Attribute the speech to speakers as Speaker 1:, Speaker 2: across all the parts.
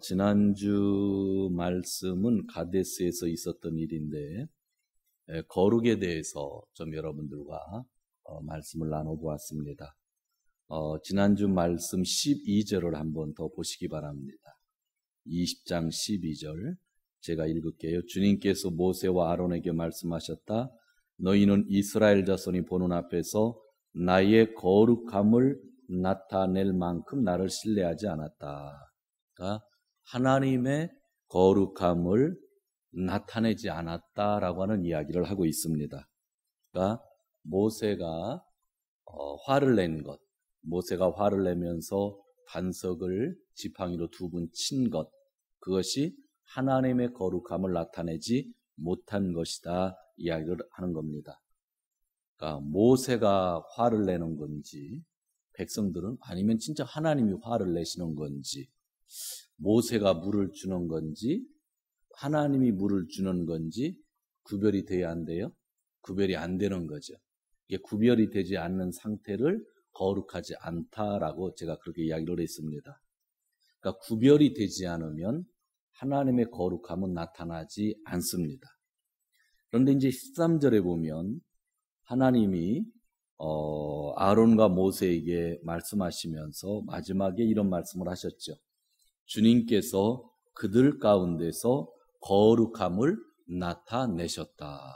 Speaker 1: 지난주 말씀은 가데스에서 있었던 일인데, 거룩에 대해서 좀 여러분들과 말씀을 나눠보았습니다. 지난주 말씀 12절을 한번 더 보시기 바랍니다. 20장 12절 제가 읽을게요. 주님께서 모세와 아론에게 말씀하셨다. 너희는 이스라엘 자손이 보는 앞에서 나의 거룩함을 나타낼 만큼 나를 신뢰하지 않았다. 그러니까 하나님의 거룩함을 나타내지 않았다라고 하는 이야기를 하고 있습니다. 그러니까 모세가 화를 낸 것, 모세가 화를 내면서 반석을 지팡이로 두 번 친 것, 그것이 하나님의 거룩함을 나타내지 못한 것이다 이야기를 하는 겁니다. 그러니까 모세가 화를 내는 건지, 백성들은 아니면 진짜 하나님이 화를 내시는 건지, 모세가 물을 주는 건지 하나님이 물을 주는 건지 구별이 돼야 안 돼요? 구별이 안 되는 거죠. 이게 구별이 되지 않는 상태를 거룩하지 않다라고 제가 그렇게 이야기를 했습니다. 그러니까 구별이 되지 않으면 하나님의 거룩함은 나타나지 않습니다. 그런데 이제 13절에 보면 하나님이 아론과 모세에게 말씀하시면서 마지막에 이런 말씀을 하셨죠. 주님께서 그들 가운데서 거룩함을 나타내셨다.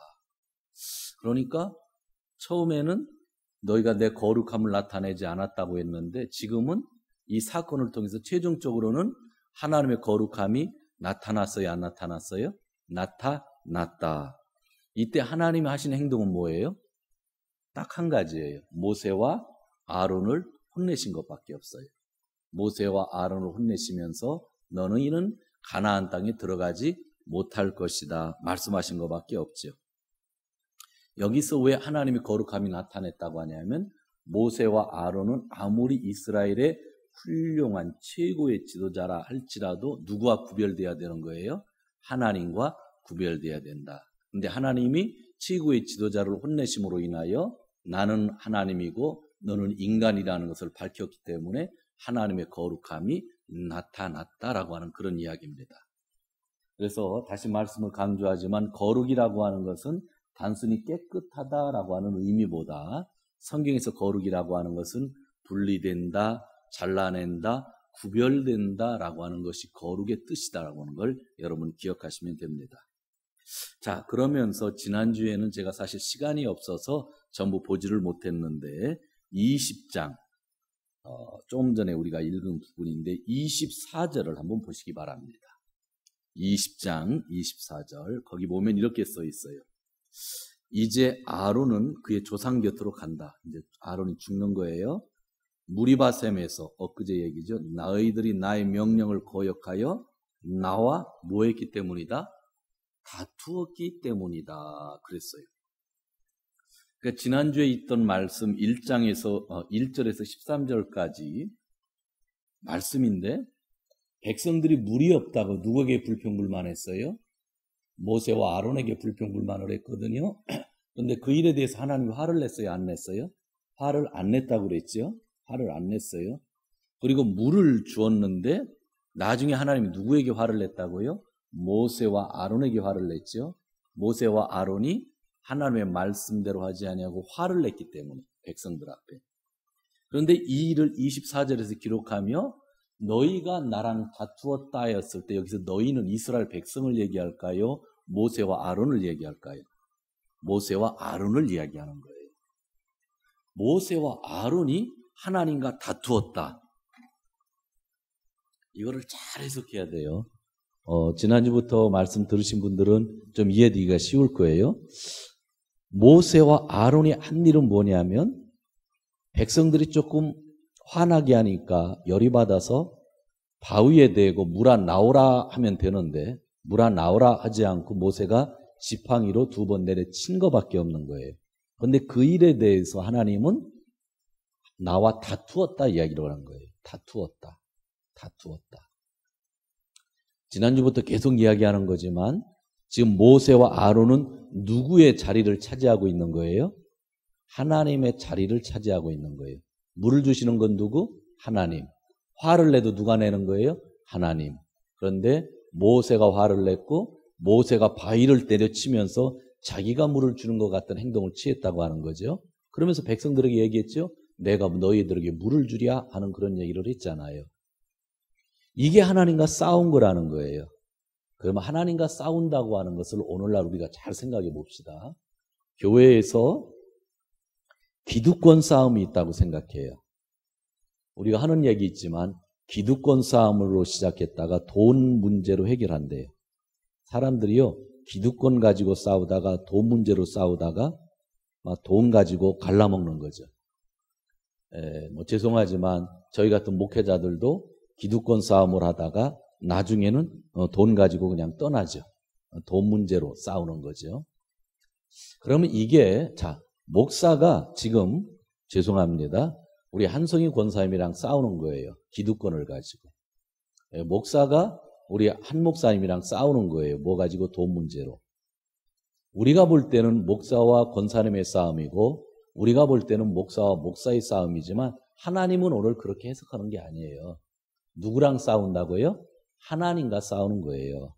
Speaker 1: 그러니까 처음에는 너희가 내 거룩함을 나타내지 않았다고 했는데 지금은 이 사건을 통해서 최종적으로는 하나님의 거룩함이 나타났어요, 안 나타났어요? 나타났다. 이때 하나님이 하신 행동은 뭐예요? 딱 한 가지예요. 모세와 아론을 혼내신 것밖에 없어요. 모세와 아론을 혼내시면서 너희는 가나안 땅에 들어가지 못할 것이다 말씀하신 것밖에 없죠. 여기서 왜 하나님의 거룩함이 나타냈다고 하냐면 모세와 아론은 아무리 이스라엘의 훌륭한 최고의 지도자라 할지라도 누구와 구별돼야 되는 거예요? 하나님과 구별돼야 된다. 근데 하나님이 최고의 지도자를 혼내심으로 인하여 나는 하나님이고 너는 인간이라는 것을 밝혔기 때문에 하나님의 거룩함이 나타났다라고 하는 그런 이야기입니다. 그래서 다시 말씀을 강조하지만 거룩이라고 하는 것은 단순히 깨끗하다라고 하는 의미보다 성경에서 거룩이라고 하는 것은 분리된다, 잘라낸다, 구별된다라고 하는 것이 거룩의 뜻이다라고 하는 걸 여러분 기억하시면 됩니다. 자, 그러면서 지난주에는 제가 사실 시간이 없어서 전부 보지를 못했는데 20장 좀 전에 우리가 읽은 부분인데 24절을 한번 보시기 바랍니다. 20장 24절 거기 보면 이렇게 써 있어요. 이제 아론은 그의 조상 곁으로 간다. 이제 아론이 죽는 거예요. 무리바셈에서 엊그제 얘기죠. 너희들이 나의 명령을 거역하여 나와 뭐 했기 때문이다? 다투었기 때문이다 그랬어요. 그러니까 지난주에 있던 말씀 1장에서 1절에서 13절까지 말씀인데 백성들이 물이 없다고 누구에게 불평불만했어요? 모세와 아론에게 불평불만을 했거든요. 그런데 그 일에 대해서 하나님이 화를 냈어요? 안 냈어요? 화를 안 냈다고 그랬죠? 화를 안 냈어요. 그리고 물을 주었는데 나중에 하나님이 누구에게 화를 냈다고요? 모세와 아론에게 화를 냈죠. 모세와 아론이 하나님의 말씀대로 하지 아니하고 화를 냈기 때문에 백성들 앞에. 그런데 이 일을 24절에서 기록하며 너희가 나랑 다투었다 하였을 때 여기서 너희는 이스라엘 백성을 얘기할까요? 모세와 아론을 얘기할까요? 모세와 아론을 이야기하는 거예요. 모세와 아론이 하나님과 다투었다. 이거를 잘 해석해야 돼요. 지난주부터 말씀 들으신 분들은 좀 이해되기가 쉬울 거예요. 모세와 아론이 한 일은 뭐냐면 백성들이 조금 화나게 하니까 열이 받아서 바위에 대고 물아 나오라 하면 되는데 물아 나오라 하지 않고 모세가 지팡이로 두 번 내려친 것밖에 없는 거예요. 그런데 그 일에 대해서 하나님은 나와 다투었다 이야기를 하는 거예요. 다투었다. 지난주부터 계속 이야기하는 거지만 지금 모세와 아론은 누구의 자리를 차지하고 있는 거예요? 하나님의 자리를 차지하고 있는 거예요. 물을 주시는 건 누구? 하나님. 화를 내도 누가 내는 거예요? 하나님. 그런데 모세가 화를 냈고 모세가 바위를 때려치면서 자기가 물을 주는 것 같은 행동을 취했다고 하는 거죠. 그러면서 백성들에게 얘기했죠. 내가 너희들에게 물을 주랴 하는 그런 얘기를 했잖아요. 이게 하나님과 싸운 거라는 거예요. 그러면 하나님과 싸운다고 하는 것을 오늘날 우리가 잘 생각해 봅시다. 교회에서 기득권 싸움이 있다고 생각해요. 우리가 하는 얘기 있지만 기득권 싸움으로 시작했다가 돈 문제로 해결한대요. 사람들이요, 기득권 가지고 싸우다가 돈 문제로 싸우다가 막 돈 가지고 갈라먹는 거죠. 죄송하지만 저희 같은 목회자들도 기득권 싸움을 하다가 나중에는 돈 가지고 그냥 떠나죠. 돈 문제로 싸우는 거죠. 그러면 이게 목사가 지금 죄송합니다. 우리 한성희 권사님이랑 싸우는 거예요. 기득권을 가지고. 목사가 우리 한 목사님이랑 싸우는 거예요. 뭐 가지고? 돈 문제로. 우리가 볼 때는 목사와 권사님의 싸움이고 우리가 볼 때는 목사와 목사의 싸움이지만 하나님은 오늘 그렇게 해석하는 게 아니에요. 누구랑 싸운다고요? 하나님과 싸우는 거예요.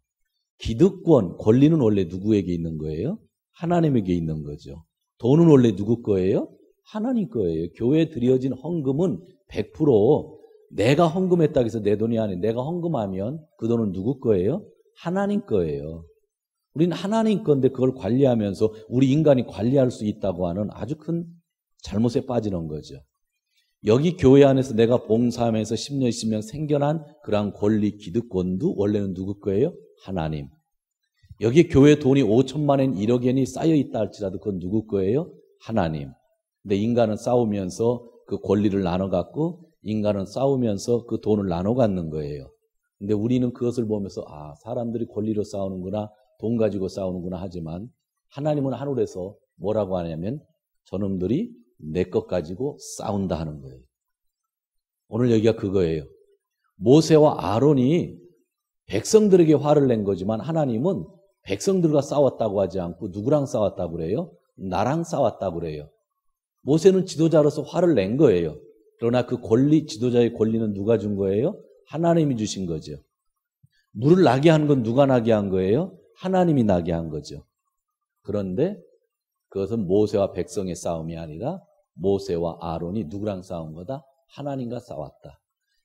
Speaker 1: 기득권, 권리는 원래 누구에게 있는 거예요? 하나님에게 있는 거죠. 돈은 원래 누구 거예요? 하나님 거예요. 교회에 드려진 헌금은 100% 내가 헌금했다고 해서 내 돈이 아니에요. 내가 헌금하면 그 돈은 누구 거예요? 하나님 거예요. 우리는 하나님 건데 그걸 관리하면서 우리 인간이 관리할 수 있다고 하는 아주 큰 잘못에 빠지는 거죠. 여기 교회 안에서 내가 봉사하면서 10년, 20년 생겨난 그런 권리, 기득권도 원래는 누구 거예요? 하나님. 여기 교회 돈이 5천만 원, 1억 원이 쌓여 있다 할지라도 그건 누구 거예요? 하나님. 근데 인간은 싸우면서 그 권리를 나눠 갖고 인간은 싸우면서 그 돈을 나눠 갖는 거예요. 근데 우리는 그것을 보면서 사람들이 권리로 싸우는구나, 돈 가지고 싸우는구나 하지만 하나님은 하늘에서 뭐라고 하냐면 저놈들이 내 것 가지고 싸운다 하는 거예요. 오늘 여기가 그거예요. 모세와 아론이 백성들에게 화를 낸 거지만 하나님은 백성들과 싸웠다고 하지 않고 누구랑 싸웠다고 그래요? 나랑 싸웠다고 그래요. 모세는 지도자로서 화를 낸 거예요. 그러나 그 권리, 지도자의 권리는 누가 준 거예요? 하나님이 주신 거죠. 물을 나게 한 건 누가 나게 한 거예요? 하나님이 나게 한 거죠. 그런데 그것은 모세와 백성의 싸움이 아니라 모세와 아론이 누구랑 싸운 거다? 하나님과 싸웠다.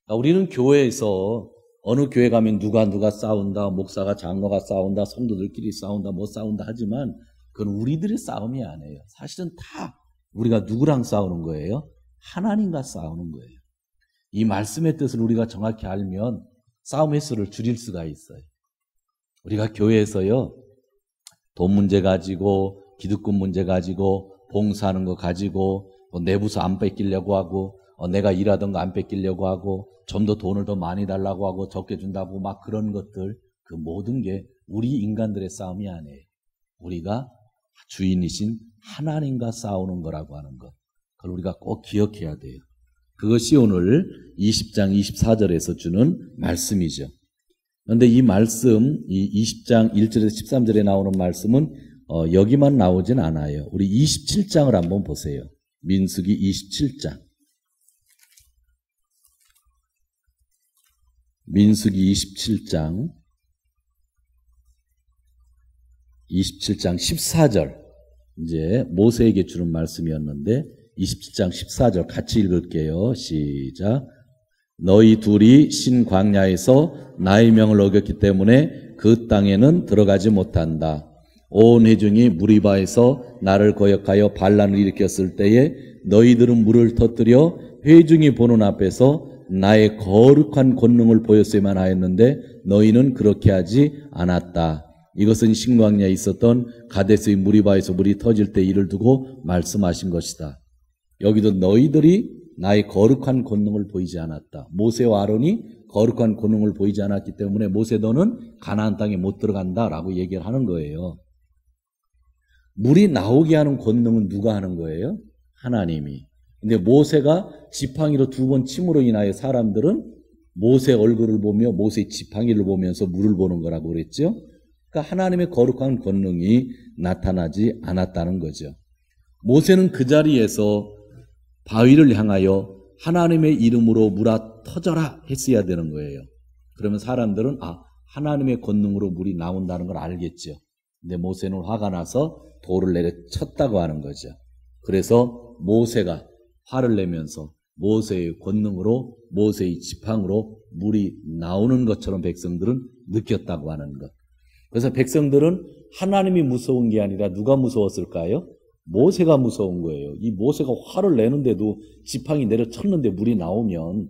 Speaker 1: 그러니까 우리는 교회에서 어느 교회 가면 누가 싸운다, 목사가 장로가 싸운다, 성도들끼리 싸운다, 뭐 싸운다 하지만 그건 우리들의 싸움이 아니에요. 사실은 다 우리가 누구랑 싸우는 거예요? 하나님과 싸우는 거예요. 이 말씀의 뜻을 우리가 정확히 알면 싸움 횟수를 줄일 수가 있어요. 우리가 교회에서요, 돈 문제 가지고, 기득권 문제 가지고, 봉사하는 거 가지고, 내 부서 안 뺏기려고 하고, 내가 일하던 거 안 뺏기려고 하고, 좀 더 돈을 더 많이 달라고 하고, 적게 준다고 막 그런 것들, 그 모든 게 우리 인간들의 싸움이 아니에요. 우리가 주인이신 하나님과 싸우는 거라고 하는 것. 그걸 우리가 꼭 기억해야 돼요. 그것이 오늘 20장 24절에서 주는 말씀이죠. 그런데 이 말씀, 이 20장 1절에서 13절에 나오는 말씀은 여기만 나오진 않아요. 우리 27장을 한번 보세요. 민수기 27장. 민수기 27장 14절. 이제 모세에게 주는 말씀이었는데 27장 14절 같이 읽을게요. 시작. 너희 둘이 신 광야에서 나의 명을 어겼기 때문에 그 땅에는 들어가지 못한다. 온 회중이 무리바에서 나를 거역하여 반란을 일으켰을 때에 너희들은 물을 터뜨려 회중이 보는 앞에서 나의 거룩한 권능을 보였어야만 하였는데 너희는 그렇게 하지 않았다. 이것은 신광야에 있었던 가데스의 무리바에서 물이 터질 때 일을 두고 말씀하신 것이다. 여기도 너희들이 나의 거룩한 권능을 보이지 않았다. 모세와 아론이 거룩한 권능을 보이지 않았기 때문에 모세 너는 가나안 땅에 못 들어간다라고 얘기를 하는 거예요. 물이 나오게 하는 권능은 누가 하는 거예요? 하나님이. 근데 모세가 지팡이로 2번 침으로 인하여 사람들은 모세 얼굴을 보며 모세의 지팡이를 보면서 물을 보는 거라고 그랬죠. 그러니까 하나님의 거룩한 권능이 나타나지 않았다는 거죠. 모세는 그 자리에서 바위를 향하여 하나님의 이름으로 물아 터져라 했어야 되는 거예요. 그러면 사람들은 하나님의 권능으로 물이 나온다는 걸 알겠죠. 근데 모세는 화가 나서 돌을 내려쳤다고 하는 거죠. 그래서 모세가 화를 내면서 모세의 권능으로 모세의 지팡으로 물이 나오는 것처럼 백성들은 느꼈다고 하는 것. 그래서 백성들은 하나님이 무서운 게 아니라 누가 무서웠을까요? 모세가 무서운 거예요. 이 모세가 화를 내는데도 지팡이 내려쳤는데 물이 나오면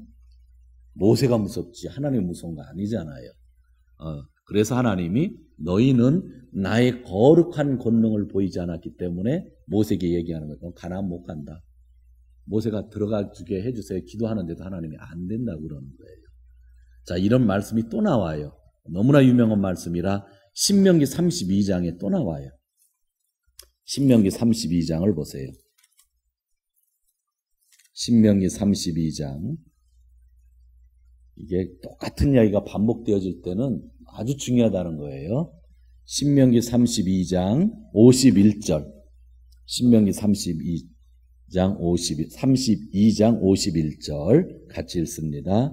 Speaker 1: 모세가 무섭지 하나님이 무서운 거 아니잖아요. 그래서 하나님이 너희는 나의 거룩한 권능을 보이지 않았기 때문에 모세에게 얘기하는 거예요. 가나안 못 간다. 모세가 들어가주게 해주세요. 기도하는데도 하나님이 안 된다고 그러는 거예요. 자, 이런 말씀이 또 나와요. 너무나 유명한 말씀이라 신명기 32장에 또 나와요. 신명기 32장을 보세요. 신명기 32장. 이게 똑같은 이야기가 반복되어질 때는 아주 중요하다는 거예요. 신명기 32장 51절. 신명기 32장 51절 같이 읽습니다.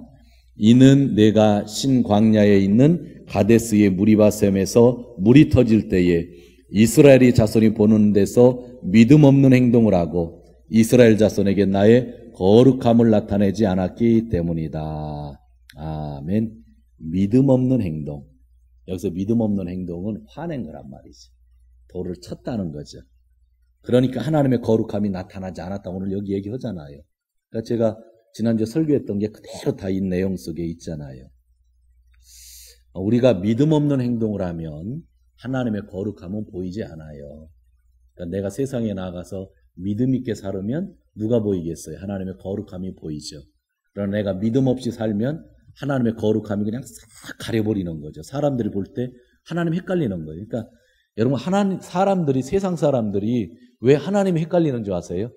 Speaker 1: 이는 내가 신광야에 있는 가데스의 무리바셈에서 물이 터질 때에 이스라엘의 자손이 보는 데서 믿음 없는 행동을 하고 이스라엘 자손에게 나의 거룩함을 나타내지 않았기 때문이다. 아멘. 믿음 없는 행동. 여기서 믿음 없는 행동은 화낸 거란 말이지. 돌을 쳤다는 거죠. 그러니까 하나님의 거룩함이 나타나지 않았다. 오늘 여기 얘기하잖아요. 그러니까 제가 지난주에 설교했던 게 그대로 다 이 내용 속에 있잖아요. 우리가 믿음 없는 행동을 하면 하나님의 거룩함은 보이지 않아요. 그러니까 내가 세상에 나가서 믿음 있게 살으면 누가 보이겠어요? 하나님의 거룩함이 보이죠. 그러나 내가 믿음 없이 살면 하나님의 거룩함이 그냥 싹 가려버리는 거죠. 사람들이 볼 때 하나님 헷갈리는 거예요. 그러니까 여러분 사람들이 세상 사람들이 왜 하나님이 헷갈리는 줄 아세요?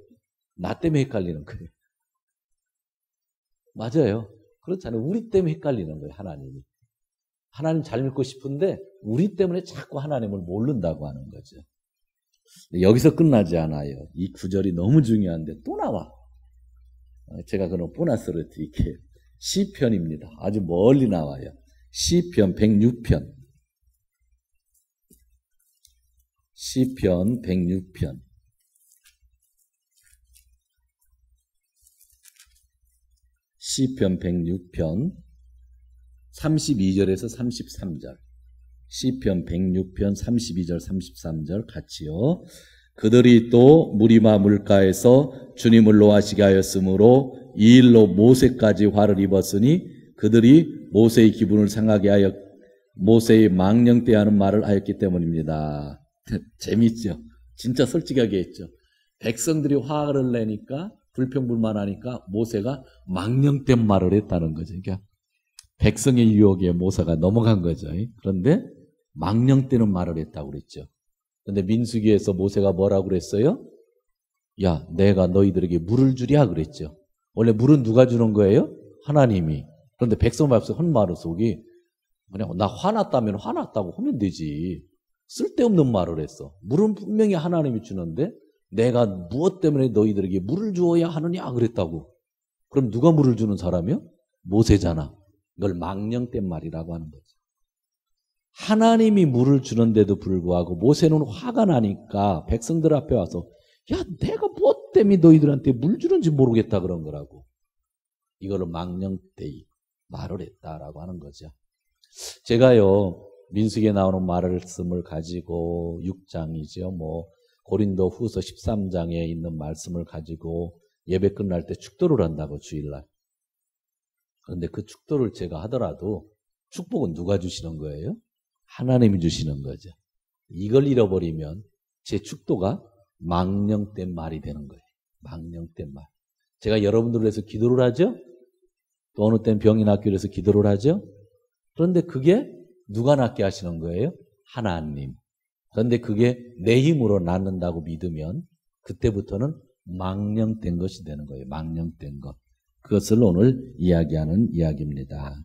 Speaker 1: 나 때문에 헷갈리는 거예요. 맞아요. 그렇잖아요. 우리 때문에 헷갈리는 거예요. 하나님 잘 믿고 싶은데 우리 때문에 자꾸 하나님을 모른다고 하는 거죠. 여기서 끝나지 않아요. 이 구절이 너무 중요한데 또 나와. 제가 그럼 보너스를 드릴게요. 시편입니다. 아주 멀리 나와요. 시편 106편. 시편 106편. 시편 106편 32절에서 33절. 시편 106편 32절 33절 같이요. 그들이 또 무리마 물가에서 주님을 노하시게 하였으므로 이 일로 모세까지 화를 입었으니 그들이 모세의 기분을 상하게 하여 모세의 망령되이 하는 말을 하였기 때문입니다. 재밌죠? 진짜 솔직하게 했죠. 백성들이 화를 내니까 불평불만하니까 모세가 망령된 말을 했다는 거죠. 그러니까 백성의 유혹에 모세가 넘어간 거죠. 그런데 망령되는 말을 했다고 그랬죠. 그런데 민수기에서 모세가 뭐라고 그랬어요? 야, 내가 너희들에게 물을 주랴 그랬죠. 원래 물은 누가 주는 거예요? 하나님이. 그런데 백성 앞에서 한 말을 속이 그냥 나 화났다면 화났다고 하면 되지. 쓸데없는 말을 했어. 물은 분명히 하나님이 주는데 내가 무엇 때문에 너희들에게 물을 주어야 하느냐 그랬다고. 그럼 누가 물을 주는 사람이요? 모세잖아. 이걸 망령된 말이라고 하는 거죠. 하나님이 물을 주는데도 불구하고 모세는 화가 나니까 백성들 앞에 와서 야, 내가 무엇 때문에 너희들한테 물 주는지 모르겠다 그런 거라고. 이거를 망령되이 말을 했다라고 하는 거죠. 제가요, 민수기에 나오는 말씀을 가지고 6장이죠. 고린도 후서 13장에 있는 말씀을 가지고 예배 끝날 때 축도를 한다고 주일날. 그런데 그 축도를 제가 하더라도 축복은 누가 주시는 거예요? 하나님이 주시는 거죠. 이걸 잃어버리면 제 축도가 망령된 말이 되는 거예요. 망령된 말. 제가 여러분들을 위해서 기도를 하죠? 또 어느 땐 병이 낫기 위해서 기도를 하죠? 그런데 그게 누가 낫게 하시는 거예요? 하나님. 그런데 그게 내 힘으로 낫는다고 믿으면 그때부터는 망령된 것이 되는 거예요. 망령된 것. 그것을 오늘 이야기하는 이야기입니다.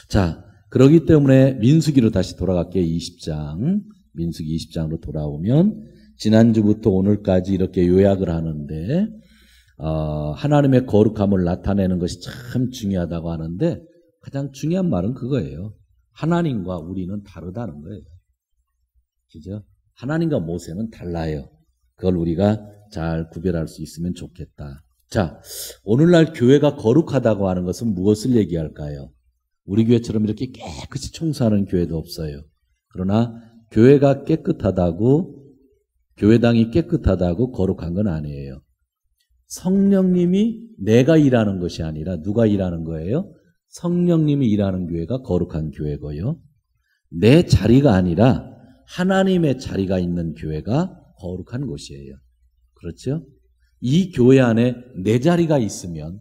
Speaker 1: 자, 그렇기 때문에 민수기로 다시 돌아갈게요. 20장. 민수기 20장으로 돌아오면 지난주부터 오늘까지 이렇게 요약을 하는데 하나님의 거룩함을 나타내는 것이 참 중요하다고 하는데 가장 중요한 말은 그거예요. 하나님과 우리는 다르다는 거예요. 그죠? 하나님과 모세는 달라요. 그걸 우리가 잘 구별할 수 있으면 좋겠다. 자, 오늘날 교회가 거룩하다고 하는 것은 무엇을 얘기할까요? 우리 교회처럼 이렇게 깨끗이 청소하는 교회도 없어요. 그러나 교회가 깨끗하다고, 교회당이 깨끗하다고 거룩한 건 아니에요. 성령님이 내가 일하는 것이 아니라 누가 일하는 거예요? 성령님이 일하는 교회가 거룩한 교회고요. 내 자리가 아니라 하나님의 자리가 있는 교회가 거룩한 곳이에요. 그렇죠? 이 교회 안에 내 자리가 있으면,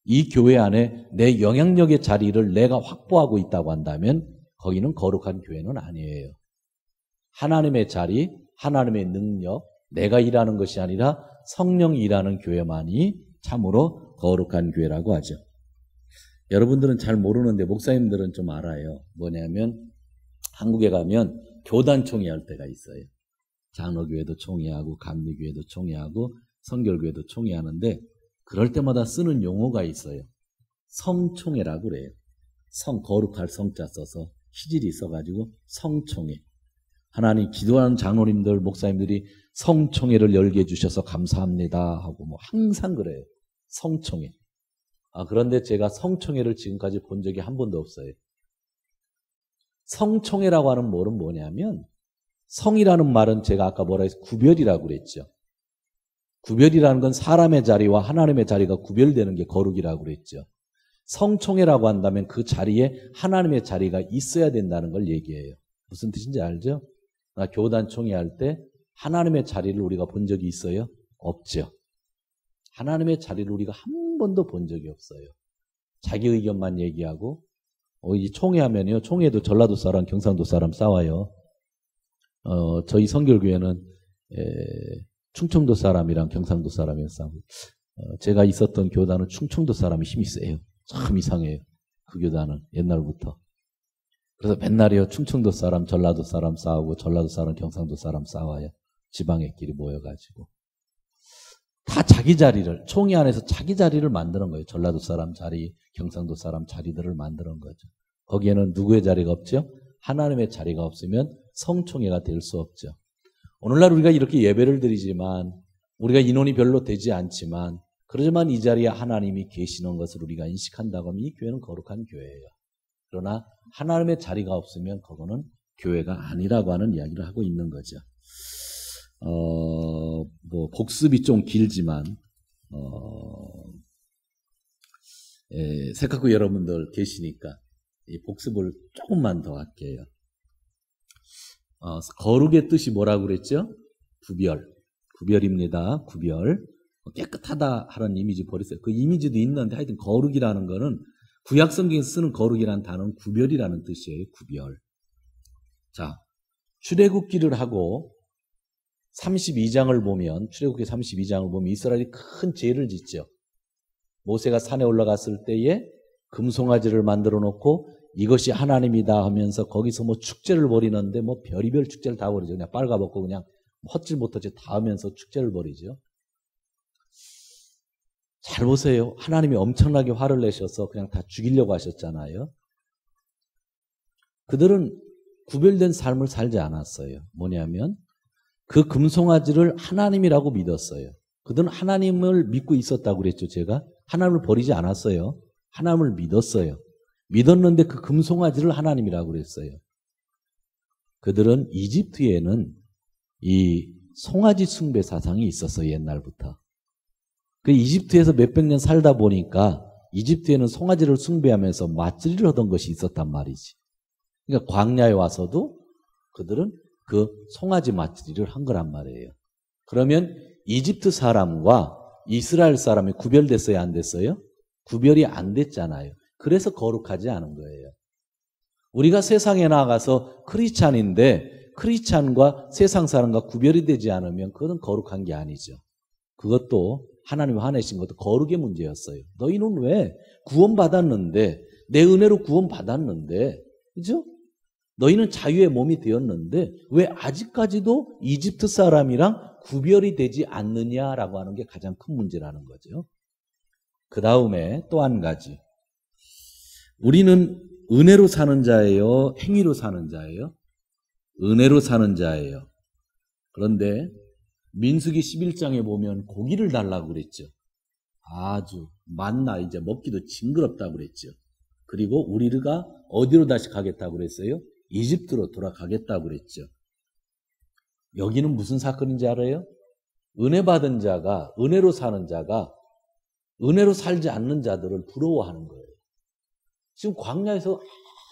Speaker 1: 이 교회 안에 내 영향력의 자리를 내가 확보하고 있다고 한다면 거기는 거룩한 교회는 아니에요. 하나님의 자리, 하나님의 능력, 내가 일하는 것이 아니라 성령이 일하는 교회만이 참으로 거룩한 교회라고 하죠. 여러분들은 잘 모르는데 목사님들은 좀 알아요. 뭐냐면 한국에 가면 교단 총회할 때가 있어요. 장로교회도 총회하고 감리교회도 총회하고 성결교회도 총회하는데 그럴 때마다 쓰는 용어가 있어요. 성총회라고 그래요. 성, 거룩할 성자 써서 희질이 있어가지고 성총회. 하나님 기도하는 장로님들, 목사님들이 성총회를 열게 해주셔서 감사합니다 하고 뭐 항상 그래요. 성총회. 그런데 제가 성총회를 지금까지 본 적이 한 번도 없어요. 성총회라고 하는 말은 뭐냐면 성이라는 말은 제가 아까 뭐라 해서 구별이라고 그랬죠. 구별이라는 건 사람의 자리와 하나님의 자리가 구별되는 게 거룩이라고 그랬죠. 성총회라고 한다면 그 자리에 하나님의 자리가 있어야 된다는 걸 얘기해요. 무슨 뜻인지 알죠? 교단 총회할 때 하나님의 자리를 우리가 본 적이 있어요? 없죠. 하나님의 자리를 우리가 한 번도 본 적이 없어요. 자기 의견만 얘기하고 이 총회하면요. 총회도 전라도 사람, 경상도 사람 싸워요. 저희 성결교회는 충청도 사람이랑 경상도 사람이랑 싸우고 제가 있었던 교단은 충청도 사람이 힘이 세요. 참 이상해요. 그 교단은 옛날부터. 그래서 맨날이요. 충청도 사람, 전라도 사람 싸우고 전라도 사람, 경상도 사람 싸워요. 지방애끼리 모여가지고. 다 자기 자리를, 총회 안에서 자기 자리를 만드는 거예요. 전라도 사람 자리, 경상도 사람 자리들을 만드는 거죠. 거기에는 누구의 자리가 없죠? 하나님의 자리가 없으면 성총회가 될 수 없죠. 오늘날 우리가 이렇게 예배를 드리지만 우리가 인원이 별로 되지 않지만 그러지만 이 자리에 하나님이 계시는 것을 우리가 인식한다고 하면 이 교회는 거룩한 교회예요. 그러나 하나님의 자리가 없으면 그거는 교회가 아니라고 하는 이야기를 하고 있는 거죠. 복습이 좀 길지만 세카쿠 여러분들 계시니까 이 복습을 조금만 더 할게요. 거룩의 뜻이 뭐라고 그랬죠? 구별입니다. 구별. 깨끗하다 하는 이미지 버리세요. 그 이미지도 있는데 하여튼 거룩이라는 거는 구약 성경에서 쓰는 거룩이라는 단어는 구별이라는 뜻이에요. 구별. 자, 출애굽기를 하고 32장을 보면, 출애굽기 32장을 보면 이스라엘이 큰 죄를 짓죠. 모세가 산에 올라갔을 때에 금송아지를 만들어 놓고 이것이 하나님이다 하면서 거기서 뭐 축제를 벌이는데 뭐 별의별 축제를 다 벌이죠. 그냥 빨가벗고 그냥 헛질 못하지 다 하면서 축제를 벌이죠. 잘 보세요. 하나님이 엄청나게 화를 내셔서 그냥 다 죽이려고 하셨잖아요. 그들은 구별된 삶을 살지 않았어요. 뭐냐면 그 금송아지를 하나님이라고 믿었어요. 그들은 하나님을 믿고 있었다고 그랬죠. 제가 하나님을 버리지 않았어요. 하나님을 믿었어요. 믿었는데 그 금송아지를 하나님이라고 그랬어요. 그들은 이집트에는 이 송아지 숭배 사상이 있었어요. 옛날부터. 그 이집트에서 몇백 년 살다 보니까 이집트에는 송아지를 숭배하면서 맞들이를 하던 것이 있었단 말이지. 그러니까 광야에 와서도 그들은 그 송아지 맞들이를 한 거란 말이에요. 그러면 이집트 사람과 이스라엘 사람이 구별됐어요? 안 됐어요? 구별이 안 됐잖아요. 그래서 거룩하지 않은 거예요. 우리가 세상에 나가서 크리스찬인데 크리스찬과 세상 사람과 구별이 되지 않으면 그것은 거룩한 게 아니죠. 그것도 하나님이 화내신 것도 거룩의 문제였어요. 너희는 왜 구원받았는데 내 은혜로 구원받았는데 그죠? 너희는 자유의 몸이 되었는데 왜 아직까지도 이집트 사람이랑 구별이 되지 않느냐라고 하는 게 가장 큰 문제라는 거죠. 그 다음에 또 한 가지. 우리는 은혜로 사는 자예요? 행위로 사는 자예요? 은혜로 사는 자예요. 그런데 민수기 11장에 보면 고기를 달라고 그랬죠. 아주 만나 이제 먹기도 징그럽다고 그랬죠. 그리고 우리가 어디로 다시 가겠다고 그랬어요? 이집트로 돌아가겠다고 그랬죠. 여기는 무슨 사건인지 알아요? 은혜 받은 자가, 은혜로 사는 자가 은혜로 살지 않는 자들을 부러워하는 거예요. 지금 광야에서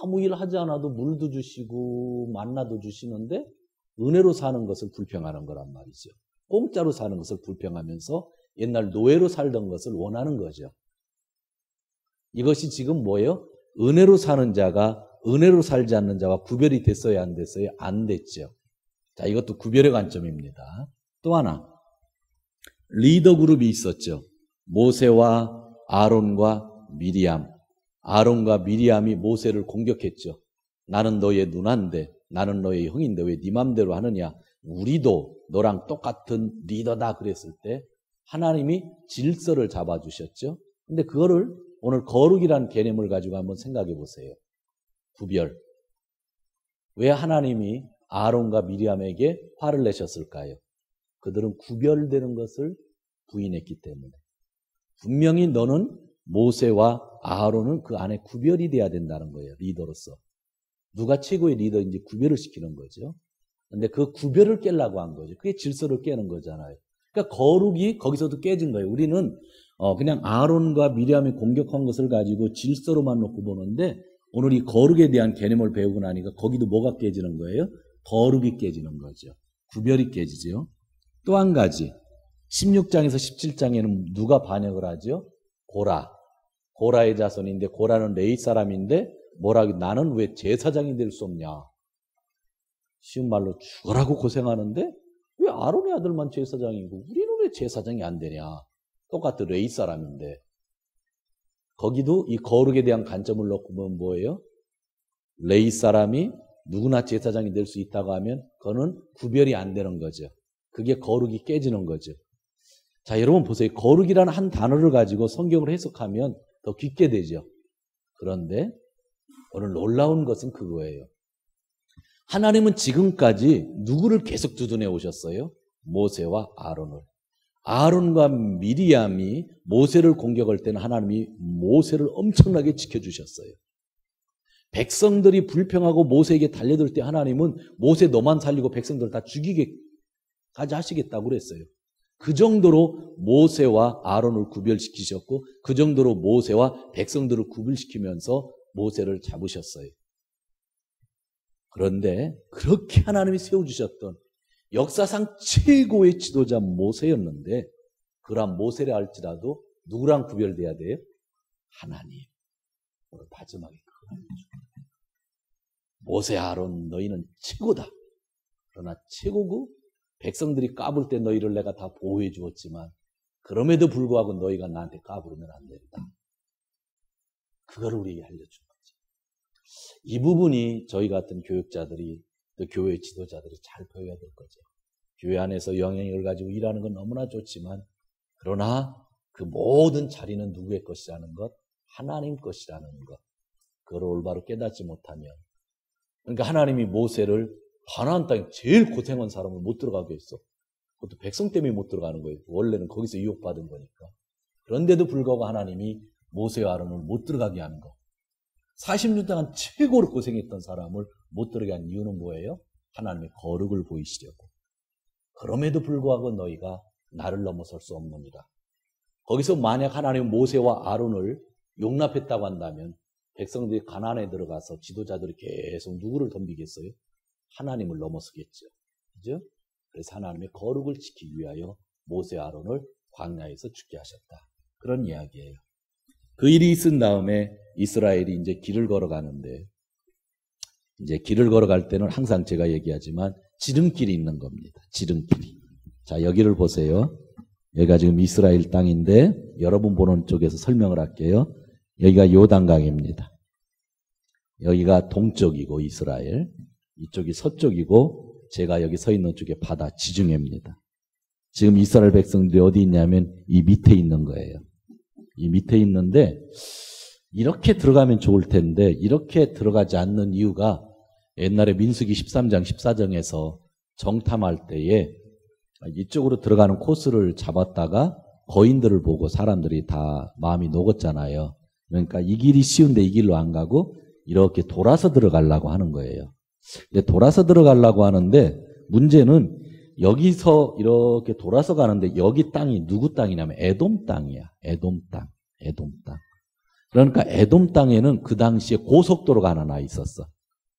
Speaker 1: 아무 일 하지 않아도 물도 주시고 만나도 주시는데 은혜로 사는 것을 불평하는 거란 말이죠. 공짜로 사는 것을 불평하면서 옛날 노예로 살던 것을 원하는 거죠. 이것이 지금 뭐예요? 은혜로 사는 자가 은혜로 살지 않는 자와 구별이 됐어야 안 됐어요? 안 됐죠. 자, 이것도 구별의 관점입니다. 또 하나, 리더 그룹이 있었죠. 모세와 아론과 미리암. 아론과 미리암이 모세를 공격했죠. 나는 너의 누나인데, 나는 너의 형인데 왜 네 맘대로 하느냐. 우리도 너랑 똑같은 리더다 그랬을 때 하나님이 질서를 잡아주셨죠. 근데 그거를 오늘 거룩이라는 개념을 가지고 한번 생각해 보세요. 구별. 왜 하나님이 아론과 미리암에게 화를 내셨을까요? 그들은 구별되는 것을 부인했기 때문에. 분명히 너는 모세와 아론은 그 안에 구별이 돼야 된다는 거예요. 리더로서. 누가 최고의 리더인지 구별을 시키는 거죠. 근데 그 구별을 깨려고 한 거죠. 그게 질서를 깨는 거잖아요. 그러니까 거룩이 거기서도 깨진 거예요. 우리는 그냥 아론과 미리암이 공격한 것을 가지고 질서로만 놓고 보는데 오늘 이 거룩에 대한 개념을 배우고 나니까 거기도 뭐가 깨지는 거예요? 거룩이 깨지는 거죠. 구별이 깨지죠. 또 한 가지 16장에서 17장에는 누가 반역을 하죠? 고라. 고라의 자손인데 고라는 레위 사람인데 뭐라고 나는 왜 제사장이 될 수 없냐. 쉬운 말로 죽으라고 고생하는데 왜 아론의 아들만 제사장이고 우리는 왜 제사장이 안 되냐. 똑같은 레위 사람인데. 거기도 이 거룩에 대한 관점을 놓고 보면 뭐예요? 레위 사람이 누구나 제사장이 될 수 있다고 하면 그거는 구별이 안 되는 거죠. 그게 거룩이 깨지는 거죠. 자, 여러분 보세요. 거룩이라는 한 단어를 가지고 성경을 해석하면 더 깊게 되죠. 그런데 오늘 놀라운 것은 그거예요. 하나님은 지금까지 누구를 계속 두둔해 오셨어요? 모세와 아론을. 아론과 미리암이 모세를 공격할 때는 하나님이 모세를 엄청나게 지켜주셨어요. 백성들이 불평하고 모세에게 달려들 때 하나님은 모세 너만 살리고 백성들을 다 죽이게까지 하시겠다고 그랬어요. 그 정도로 모세와 아론을 구별시키셨고 그 정도로 모세와 백성들을 구별시키면서 모세를 잡으셨어요. 그런데 그렇게 하나님이 세워주셨던 역사상 최고의 지도자 모세였는데 그러한 모세라 할지라도 누구랑 구별돼야 돼요? 하나님. 오늘 마지막에 그걸 알려줍니다. 모세 아론 너희는 최고다. 그러나 최고고 백성들이 까불 때 너희를 내가 다 보호해 주었지만 그럼에도 불구하고 너희가 나한테 까부르면 안 된다. 그거를 우리에게 알려준 거죠. 이 부분이 저희 같은 교육자들이 또 교회 지도자들이 잘 배워야 될 거죠. 교회 안에서 영향력을 가지고 일하는 건 너무나 좋지만 그러나 그 모든 자리는 누구의 것이라는 것? 하나님 것이라는 것. 그걸 올바로 깨닫지 못하면 그러니까 하나님이 모세를 가나안 땅에 제일 고생한 사람을 못 들어가게 했어. 그것도 백성 때문에 못 들어가는 거예요. 원래는 거기서 유혹받은 거니까. 그런데도 불구하고 하나님이 모세와 아론을 못 들어가게 하는 거. 40년 동안 최고로 고생했던 사람을 못 들어가게 한 이유는 뭐예요? 하나님의 거룩을 보이시려고. 그럼에도 불구하고 너희가 나를 넘어설 수 없느니라. 거기서 만약 하나님은 모세와 아론을 용납했다고 한다면 백성들이 가나안에 들어가서 지도자들이 계속 누구를 덤비겠어요? 하나님을 넘어서겠죠. 그죠? 그래서 하나님의 거룩을 지키기 위하여 모세 아론을 광야에서 죽게 하셨다. 그런 이야기예요. 그 일이 있은 다음에 이스라엘이 이제 길을 걸어가는데 이제 길을 걸어갈 때는 항상 제가 얘기하지만 지름길이 있는 겁니다. 지름길이. 자, 여기를 보세요. 여기가 지금 이스라엘 땅인데 여러분 보는 쪽에서 설명을 할게요. 여기가 요단강입니다. 여기가 동쪽이고 이스라엘. 이쪽이 서쪽이고 제가 여기 서 있는 쪽에 바다 지중해입니다. 지금 이스라엘 백성들이 어디 있냐면 이 밑에 있는 거예요. 이 밑에 있는데 이렇게 들어가면 좋을 텐데 이렇게 들어가지 않는 이유가 옛날에 민수기 13장 14장에서 정탐할 때에 이쪽으로 들어가는 코스를 잡았다가 거인들을 보고 사람들이 다 마음이 녹았잖아요. 그러니까 이 길이 쉬운데 이 길로 안 가고 이렇게 돌아서 들어가려고 하는 거예요. 근데 돌아서 들어가려고 하는데 문제는 여기서 이렇게 돌아서 가는데 여기 땅이 누구 땅이냐면 에돔 땅이야. 에돔 땅. 에돔 땅. 그러니까 에돔 땅에는 그 당시에 고속도로가 하나 있었어.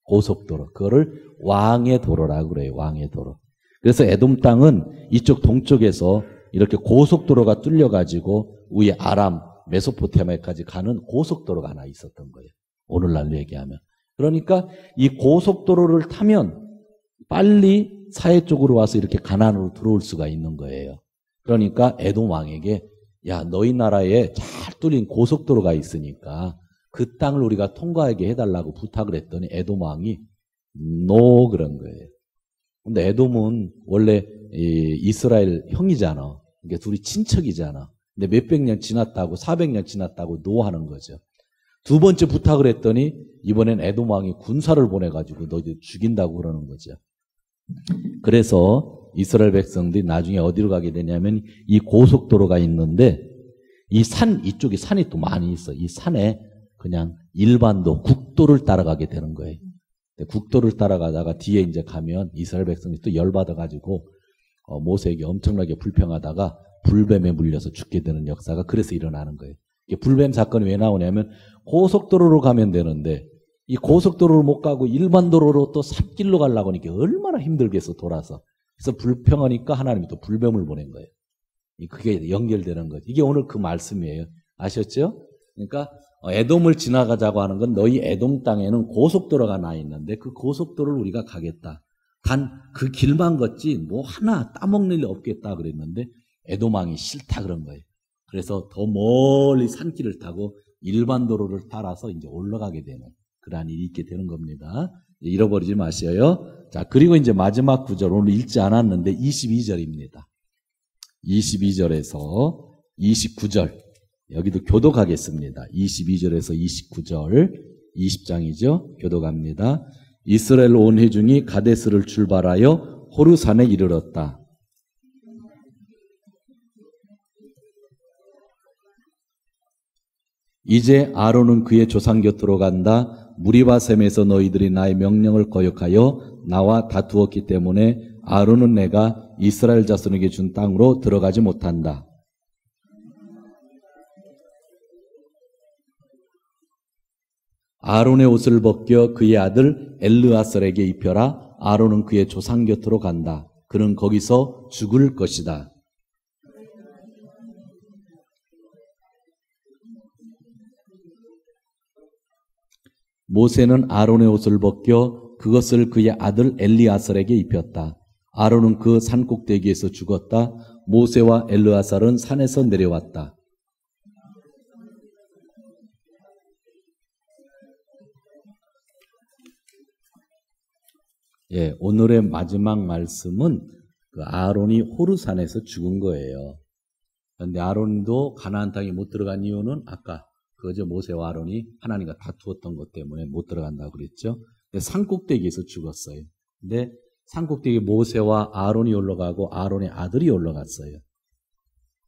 Speaker 1: 고속도로. 그거를 왕의 도로라고 그래요. 왕의 도로. 그래서 에돔 땅은 이쪽 동쪽에서 이렇게 고속도로가 뚫려가지고 위에 아람, 메소포타미아까지 가는 고속도로가 하나 있었던 거예요. 오늘날 얘기하면. 그러니까 이 고속도로를 타면 빨리 사해 쪽으로 와서 이렇게 가나안으로 들어올 수가 있는 거예요. 그러니까 에돔 왕에게 야, 너희 나라에 잘 뚫린 고속도로가 있으니까 그 땅을 우리가 통과하게 해달라고 부탁을 했더니 에돔 왕이 노 그런 거예요. 근데 에돔은 원래 이스라엘 형이잖아. 그러니까 둘이 친척이잖아. 근데 몇백 년 지났다고 400년 지났다고 노 하는 거죠. 두 번째 부탁을 했더니 이번엔 에돔 왕이 군사를 보내가지고 너희들 죽인다고 그러는 거죠. 그래서 이스라엘 백성들이 나중에 어디로 가게 되냐면 이 고속도로가 있는데 이 산, 이쪽에 산이 또 많이 있어. 이 산에 그냥 일반도, 국도를 따라가게 되는 거예요. 국도를 따라가다가 뒤에 이제 가면 이스라엘 백성이 또 열받아가지고 모세에게 엄청나게 불평하다가 불뱀에 물려서 죽게 되는 역사가 그래서 일어나는 거예요. 불뱀 사건이 왜 나오냐면 고속도로로 가면 되는데 이 고속도로를 못 가고 일반 도로로 또 삽길로 가려고 하니까 얼마나 힘들겠어 돌아서. 그래서 불평하니까 하나님이 또 불뱀을 보낸 거예요. 그게 연결되는 거죠. 이게 오늘 그 말씀이에요. 아셨죠? 그러니까 에돔을 지나가자고 하는 건 너희 에돔 땅에는 고속도로가 나 있는데 그 고속도로를 우리가 가겠다. 단 그 길만 걷지 뭐 하나 따먹는 일 없겠다 그랬는데 에돔 왕이 싫다 그런 거예요. 그래서 더 멀리 산길을 타고 일반 도로를 따라서 이제 올라가게 되는 그러한 일이 있게 되는 겁니다. 잃어버리지 마셔요. 자, 그리고 이제 마지막 구절 오늘 읽지 않았는데 22절입니다. 22절에서 29절 여기도 교독하겠습니다. 22절에서 29절 20장이죠. 교독합니다. 이스라엘 온 회중이 가데스를 출발하여 호르산에 이르렀다. 이제 아론은 그의 조상 곁으로 간다. 무리바셈에서 너희들이 나의 명령을 거역하여 나와 다투었기 때문에 아론은 내가 이스라엘 자손에게 준 땅으로 들어가지 못한다. 아론의 옷을 벗겨 그의 아들 엘르아살에게 입혀라. 아론은 그의 조상 곁으로 간다. 그는 거기서 죽을 것이다. 모세는 아론의 옷을 벗겨 그것을 그의 아들 엘리아살에게 입혔다. 아론은 그 산꼭대기에서 죽었다. 모세와 엘르아살은 산에서 내려왔다. 예, 오늘의 마지막 말씀은 그 아론이 호르산에서 죽은 거예요. 그런데 아론도 가나안 땅에 못 들어간 이유는 아까 그저 모세와 아론이 하나님과 다투었던 것 때문에 못 들어간다고 그랬죠. 근데 산꼭대기에서 죽었어요. 근데 산꼭대기 모세와 아론이 올라가고 아론의 아들이 올라갔어요.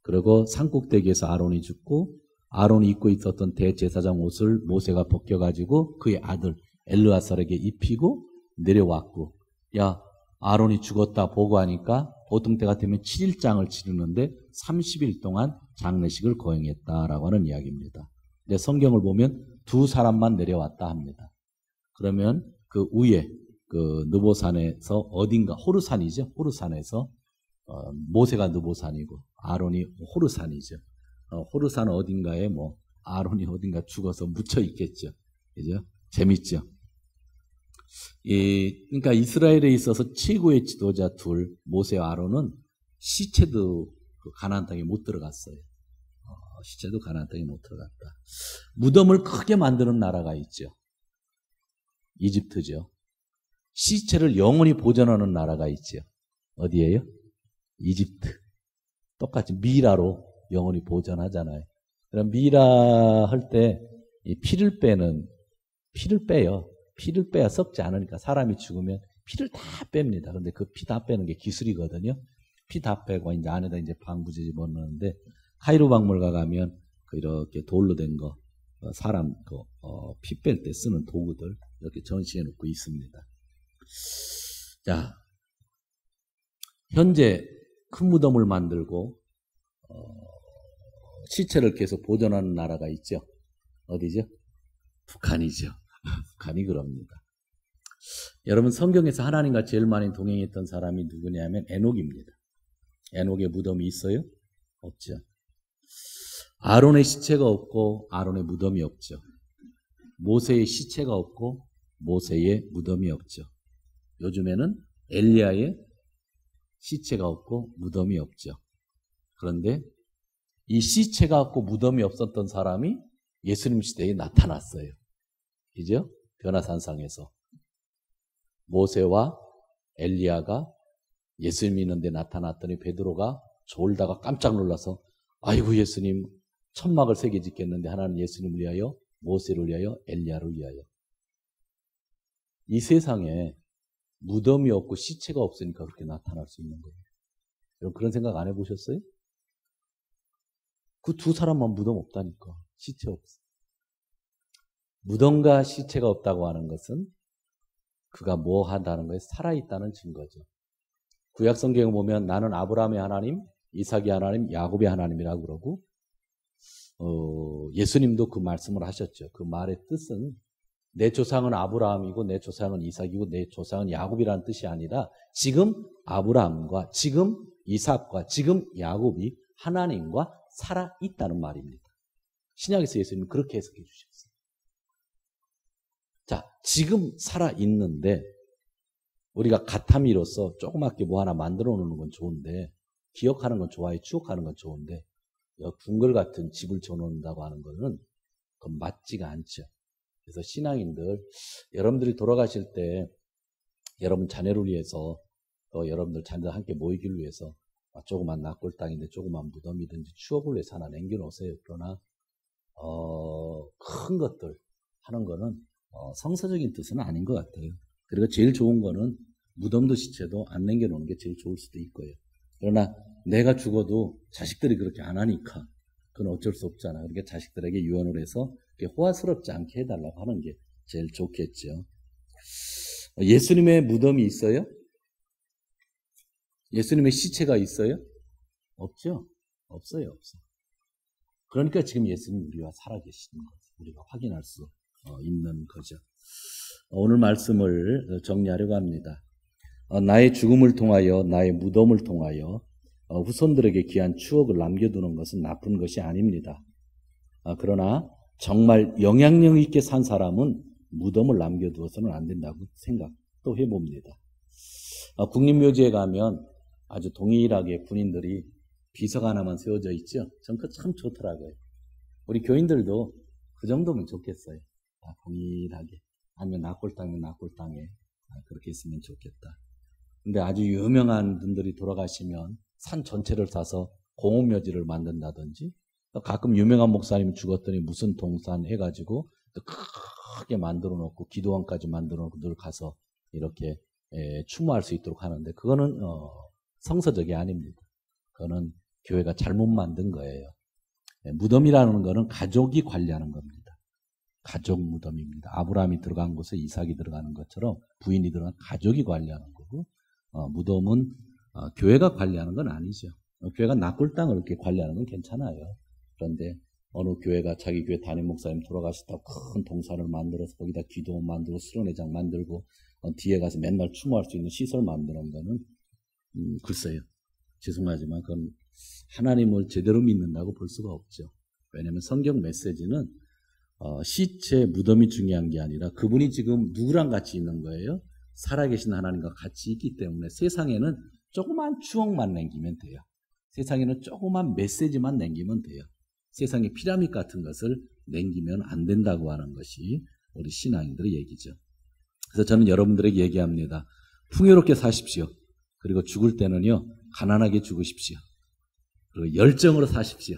Speaker 1: 그리고 산꼭대기에서 아론이 죽고 아론이 입고 있었던 대제사장 옷을 모세가 벗겨가지고 그의 아들 엘르아살에게 입히고 내려왔고, 야, 아론이 죽었다 보고하니까 보통 때 같으면 7일장을 치르는데 30일 동안 장례식을 거행했다라고 하는 이야기입니다. 근데 성경을 보면 두 사람만 내려왔다 합니다. 그러면 그 위에 그 느보산에서 어딘가 호르산이죠. 호르산에서 모세가 느보산이고 아론이 호르산이죠. 호르산 어딘가에 뭐 아론이 어딘가 죽어서 묻혀 있겠죠. 그죠? 재밌죠? 그러니까 이스라엘에 있어서 최고의 지도자 둘 모세와 아론은 시체도 그 가나안 땅에 못 들어갔어요. 시체도 가나안 땅에 못 들어갔다. 무덤을 크게 만드는 나라가 있죠. 이집트죠. 시체를 영원히 보존하는 나라가 있죠. 어디예요? 이집트. 똑같이 미라로 영원히 보존하잖아요. 그럼 미라 할 때 이 피를 빼요. 피를 빼야 썩지 않으니까 사람이 죽으면 피를 다 뺍니다. 근데 그 피 다 빼는 게 기술이거든요. 피 다 빼고 이제 안에다 이제 방부제 집어넣는데 카이로 박물관 가면 그 이렇게 돌로 된 거 사람 피 뺄 때 쓰는 도구들 이렇게 전시해 놓고 있습니다. 자, 현재 큰 무덤을 만들고 시체를 계속 보존하는 나라가 있죠. 어디죠? 북한이죠. 북한이 그럽니다. 여러분 성경에서 하나님과 제일 많이 동행했던 사람이 누구냐면 에녹입니다. 에녹의 무덤이 있어요? 없죠. 아론의 시체가 없고 아론의 무덤이 없죠. 모세의 시체가 없고 모세의 무덤이 없죠. 요즘에는 엘리야의 시체가 없고 무덤이 없죠. 그런데 이 시체가 없고 무덤이 없었던 사람이 예수님 시대에 나타났어요. 그죠? 변화산상에서 모세와 엘리야가 예수님 있는데 나타났더니 베드로가 졸다가 깜짝 놀라서 아이고 예수님 천막을 세 개 짓겠는데 하나는 예수님을 위하여 모세를 위하여 엘리야를 위하여. 이 세상에 무덤이 없고 시체가 없으니까 그렇게 나타날 수 있는 거예요. 여러분 그런 생각 안 해보셨어요? 그 두 사람만 무덤 없다니까. 시체 없어. 무덤과 시체가 없다고 하는 것은 그가 뭐 한다는 거예요? 살아있다는 증거죠. 구약 성경에 보면 나는 아브라함의 하나님, 이삭의 하나님, 야곱의 하나님이라고 그러고 예수님도 그 말씀을 하셨죠. 그 말의 뜻은 내 조상은 아브라함이고 내 조상은 이삭이고 내 조상은 야곱이라는 뜻이 아니라 지금 아브라함과 지금 이삭과 지금 야곱이 하나님과 살아있다는 말입니다. 신약에서 예수님은 그렇게 해석해 주셨어요. 자, 지금 살아있는데 우리가 가타미로서 조그맣게 뭐 하나 만들어 놓는 건 좋은데 기억하는 건 좋아요. 추억하는 건 좋은데 궁궐 같은 집을 줘놓는다고 하는 거는 그건 맞지가 않죠. 그래서 신앙인들 여러분들이 돌아가실 때 여러분 자녀를 위해서 또 여러분들 자녀들 함께 모이기를 위해서 조그만 납골당인데 조그만 무덤이든지 추억을 위해서 하나 남겨놓으세요. 그러나 큰 것들 하는 거는 성서적인 뜻은 아닌 것 같아요. 그리고 제일 좋은 거는 무덤도 시체도 안 남겨놓는 게 제일 좋을 수도 있고요. 그러나 내가 죽어도 자식들이 그렇게 안 하니까 그건 어쩔 수 없잖아. 그러니까 자식들에게 유언을 해서 호화스럽지 않게 해달라고 하는 게 제일 좋겠죠. 예수님의 무덤이 있어요? 예수님의 시체가 있어요? 없죠? 없어요. 그러니까 지금 예수님 우리와 살아계시는 거죠. 우리가 확인할 수 있는 거죠. 오늘 말씀을 정리하려고 합니다. 나의 죽음을 통하여 나의 무덤을 통하여 후손들에게 귀한 추억을 남겨두는 것은 나쁜 것이 아닙니다. 그러나 정말 영향력 있게 산 사람은 무덤을 남겨두어서는 안 된다고 생각도 해봅니다. 국립묘지에 가면 아주 동일하게 군인들이 비석 하나만 세워져 있죠. 전 그거 참 좋더라고요. 우리 교인들도 그 정도면 좋겠어요. 동일하게. 아니면 납골당이면 납골당에 그렇게 있으면 좋겠다. 근데 아주 유명한 분들이 돌아가시면 산 전체를 사서 공업묘지를 만든다든지 가끔 유명한 목사님이 죽었더니 무슨 동산 해가지고 크게 만들어 놓고 기도원까지 만들어 놓고 늘 가서 이렇게 추모할 수 있도록 하는데 그거는 성서적이 아닙니다. 그거는 교회가 잘못 만든 거예요. 무덤이라는 거는 가족이 관리하는 겁니다. 가족 무덤입니다. 아브라함이 들어간 곳에 이삭이 들어가는 것처럼 부인이 들어간 가족이 관리하는 거고 무덤은 교회가 관리하는 건 아니죠. 교회가 납골당을 이렇게 관리하는 건 괜찮아요. 그런데 어느 교회가 자기 교회 담임 목사님 돌아가셨다고 큰 동산을 만들어서 거기다 기도원 만들고 수련회장 만들고 뒤에 가서 맨날 추모할 수 있는 시설 만드는 거는 글쎄요. 죄송하지만 그건 하나님을 제대로 믿는다고 볼 수가 없죠. 왜냐하면 성경 메시지는 시체 무덤이 중요한 게 아니라 그분이 지금 누구랑 같이 있는 거예요? 살아계신 하나님과 같이 있기 때문에 세상에는 조그만 추억만 남기면 돼요. 세상에는 조그만 메시지만 남기면 돼요. 세상에 피라밋 같은 것을 남기면 안 된다고 하는 것이 우리 신앙인들의 얘기죠. 그래서 저는 여러분들에게 얘기합니다. 풍요롭게 사십시오. 그리고 죽을 때는요, 가난하게 죽으십시오. 그리고 열정으로 사십시오.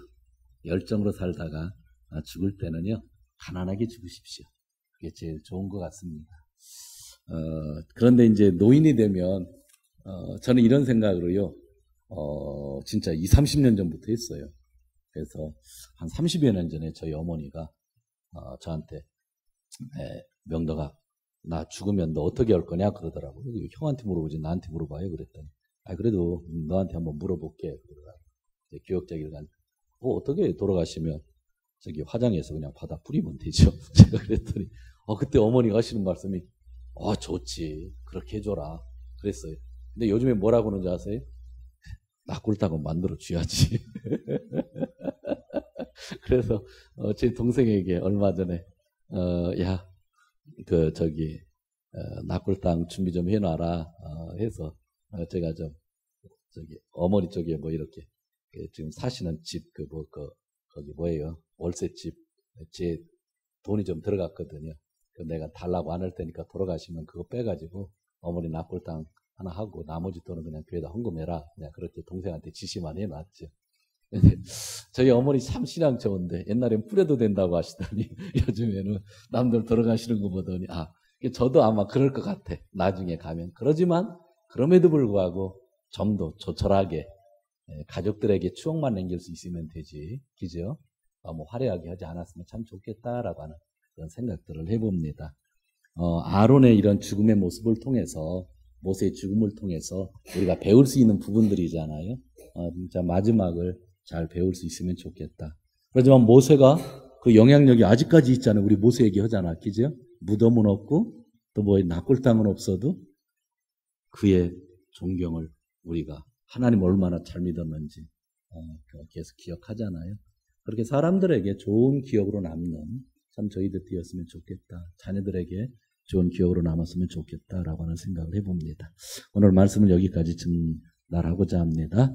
Speaker 1: 열정으로 살다가 죽을 때는요, 가난하게 죽으십시오. 그게 제일 좋은 것 같습니다. 그런데 이제 노인이 되면 저는 이런 생각으로요. 진짜 20, 30년 전부터 했어요. 그래서 한 30여 년 전에 저희 어머니가 저한테 명덕아, 나 죽으면 너 어떻게 할 거냐 그러더라고요. 형한테 물어보지 나한테 물어봐요 그랬더니 그래도 너한테 한번 물어볼게 그러더라고요. 기억자기를 어떻게 돌아가시면 저기 화장해서 그냥 바다 뿌리면 되죠. 제가 그랬더니 그때 어머니가 하시는 말씀이 좋지 그렇게 해줘라 그랬어요. 근데 요즘에 뭐라고 하는지 아세요? 낙골당은 만들어 줘야지. 그래서 제 동생에게 얼마 전에 야 낙골당 준비 좀 해놔라 해서 제가 좀 저기 어머니 쪽에 뭐 이렇게 지금 사시는 집 거기 뭐예요? 월세집 제 돈이 좀 들어갔거든요. 내가 달라고 안 할 테니까 돌아가시면 그거 빼가지고 어머니 낙골당 하나 하고 나머지 돈은 그냥 교회에다 헌금해라. 그냥 그렇게 동생한테 지시만 해놨죠. 저희 어머니 참 신앙 좋은데 옛날엔 뿌려도 된다고 하시더니 요즘에는 남들 돌아가시는 거 보더니 저도 아마 그럴 것 같아. 나중에 가면. 그러지만 그럼에도 불구하고 좀 더 조촐하게 가족들에게 추억만 남길 수 있으면 되지. 그죠? 너무 화려하게 하지 않았으면 참 좋겠다라고 하는 그런 생각들을 해봅니다. 아론의 이런 죽음의 모습을 통해서 모세의 죽음을 통해서 우리가 배울 수 있는 부분들이잖아요. 진짜 마지막을 잘 배울 수 있으면 좋겠다. 그렇지만 모세가 그 영향력이 아직까지 있잖아요. 우리 모세 얘기하잖아. 그죠? 무덤은 없고 또 낙골당은 없어도 그의 존경을 우리가 하나님 얼마나 잘 믿었는지 계속 기억하잖아요. 그렇게 사람들에게 좋은 기억으로 남는 참 저희들 되었으면 좋겠다. 자녀들에게 좋은 기억으로 남았으면 좋겠다라고 하는 생각을 해봅니다. 오늘 말씀을 여기까지 전달하고자 합니다.